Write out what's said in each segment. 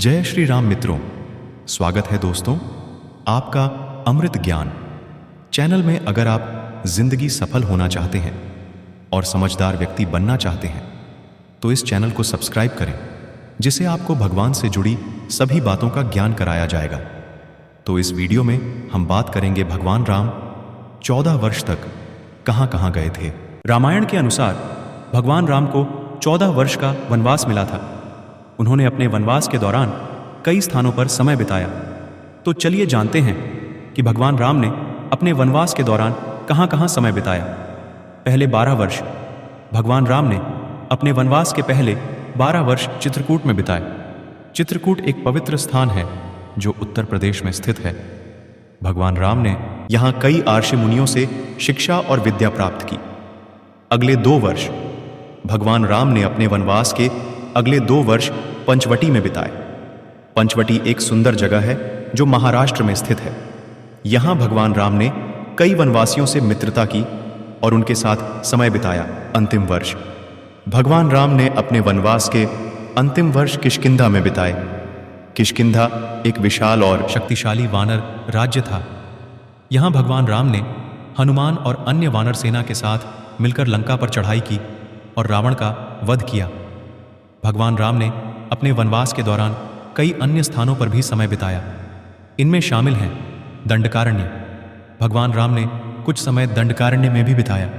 जय श्री राम मित्रों, स्वागत है दोस्तों आपका अमृत ज्ञान चैनल में। अगर आप जिंदगी सफल होना चाहते हैं और समझदार व्यक्ति बनना चाहते हैं तो इस चैनल को सब्सक्राइब करें, जिससे आपको भगवान से जुड़ी सभी बातों का ज्ञान कराया जाएगा। तो इस वीडियो में हम बात करेंगे भगवान राम 14 वर्ष तक कहां कहां गए थे। रामायण के अनुसार भगवान राम को 14 वर्ष का वनवास मिला था। उन्होंने अपने वनवास के दौरान कई स्थानों पर समय बिताया। तो चलिए जानते हैं कि भगवान राम ने अपने वनवास के दौरान कहां कहां समय बिताया। पहले 12 वर्ष भगवान राम ने अपने वनवास के पहले 12 वर्ष चित्रकूट में बिताए। चित्रकूट एक पवित्र स्थान है जो उत्तर प्रदेश में स्थित है। भगवान राम ने यहाँ कई आर्षि मुनियों से शिक्षा और विद्या प्राप्त की। अगले 2 वर्ष भगवान राम ने अपने वनवास के अगले 2 वर्ष पंचवटी में बिताए। पंचवटी एक सुंदर जगह है जो महाराष्ट्र में स्थित है। यहाँ भगवान राम ने कई वनवासियों से मित्रता की और उनके साथ समय बिताया। अंतिम वर्ष भगवान राम ने अपने वनवास के अंतिम वर्ष किष्किंधा में बिताए। किष्किंधा एक विशाल और शक्तिशाली वानर राज्य था। यहाँ भगवान राम ने हनुमान और अन्य वानर सेना के साथ मिलकर लंका पर चढ़ाई की और रावण का वध किया। भगवान राम ने अपने वनवास के दौरान कई अन्य स्थानों पर भी समय बिताया। इनमें शामिल हैं दंडकारण्य। भगवान राम ने कुछ समय दंडकारण्य में भी बिताया।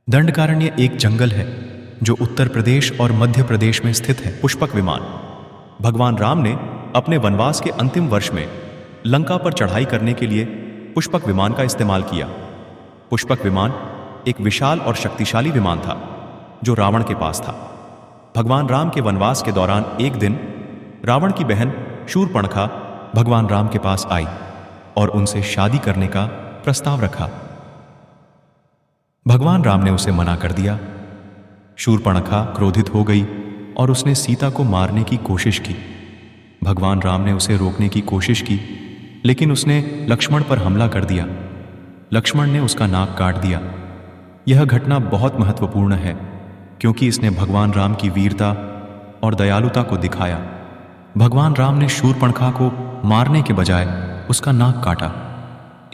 दंडकारण्य एक जंगल है जो उत्तर प्रदेश और मध्य प्रदेश में स्थित है। पुष्पक विमान भगवान राम ने अपने वनवास के अंतिम वर्ष में लंका पर चढ़ाई करने के लिए पुष्पक विमान का इस्तेमाल किया। पुष्पक विमान एक विशाल और शक्तिशाली विमान था जो रावण के पास था। भगवान राम के वनवास के दौरान एक दिन रावण की बहन शूर्पणखा भगवान राम के पास आई और उनसे शादी करने का प्रस्ताव रखा। भगवान राम ने उसे मना कर दिया। शूर्पणखा क्रोधित हो गई और उसने सीता को मारने की कोशिश की। भगवान राम ने उसे रोकने की कोशिश की, लेकिन उसने लक्ष्मण पर हमला कर दिया। लक्ष्मण ने उसका नाक काट दिया। यह घटना बहुत महत्वपूर्ण है क्योंकि इसने भगवान राम की वीरता और दयालुता को दिखाया। भगवान राम ने शूर्पणखा को मारने के बजाय उसका नाक काटा।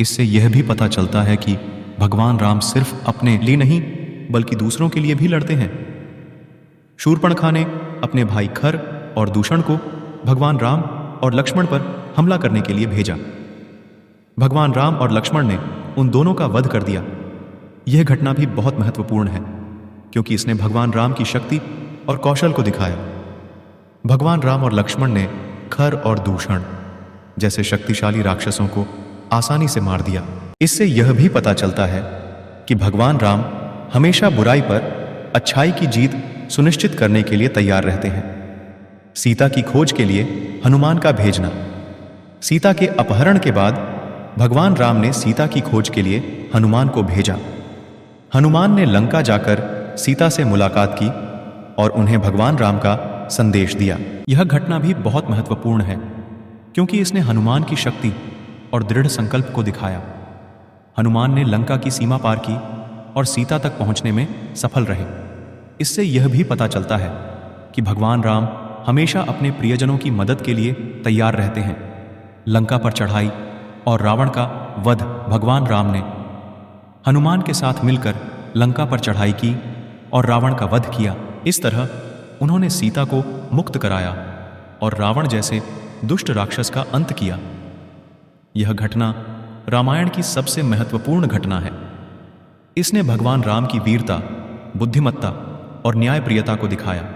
इससे यह भी पता चलता है कि भगवान राम सिर्फ अपने लिए नहीं बल्कि दूसरों के लिए भी लड़ते हैं। शूर्पणखा ने अपने भाई खर और दूषण को भगवान राम और लक्ष्मण पर हमला करने के लिए भेजा। भगवान राम और लक्ष्मण ने उन दोनों का वध कर दिया। यह घटना भी बहुत महत्वपूर्ण है क्योंकि इसने भगवान राम की शक्ति और कौशल को दिखाया। भगवान राम और लक्ष्मण ने खर और दूषण जैसे शक्तिशाली राक्षसों को आसानी से मार दिया। इससे यह भी पता चलता है कि भगवान राम हमेशा बुराई पर अच्छाई की जीत सुनिश्चित करने के लिए तैयार रहते हैं। सीता की खोज के लिए हनुमान का भेजना। सीता के अपहरण के बाद भगवान राम ने सीता की खोज के लिए हनुमान को भेजा। हनुमान ने लंका जाकर सीता से मुलाकात की और उन्हें भगवान राम का संदेश दिया। यह घटना भी बहुत महत्वपूर्ण है क्योंकि इसने हनुमान की शक्ति और दृढ़ संकल्प को दिखाया। हनुमान ने लंका की सीमा पार की और सीता तक पहुंचने में सफल रहे। इससे यह भी पता चलता है कि भगवान राम हमेशा अपने प्रियजनों की मदद के लिए तैयार रहते हैं। लंका पर चढ़ाई और रावण का वध भगवान राम ने हनुमान के साथ मिलकर लंका पर चढ़ाई की और रावण का वध किया। इस तरह उन्होंने सीता को मुक्त कराया और रावण जैसे दुष्ट राक्षस का अंत किया। यह घटना रामायण की सबसे महत्वपूर्ण घटना है। इसने भगवान राम की वीरता, बुद्धिमत्ता और न्यायप्रियता को दिखाया।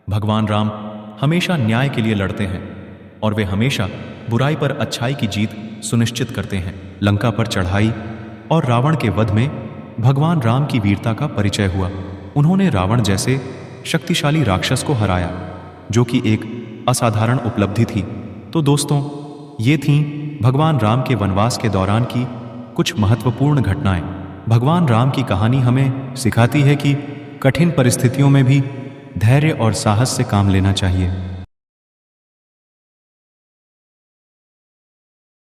भगवान राम हमेशा न्याय के लिए लड़ते हैं और वे हमेशा बुराई पर अच्छाई की जीत सुनिश्चित करते हैं। लंका पर चढ़ाई और रावण के वध में भगवान राम की वीरता का परिचय हुआ। उन्होंने रावण जैसे शक्तिशाली राक्षस को हराया, जो कि एक असाधारण उपलब्धि थी। तो दोस्तों, ये थीं भगवान राम के वनवास के दौरान की कुछ महत्वपूर्ण घटनाएं। भगवान राम की कहानी हमें सिखाती है कि कठिन परिस्थितियों में भी धैर्य और साहस से काम लेना चाहिए।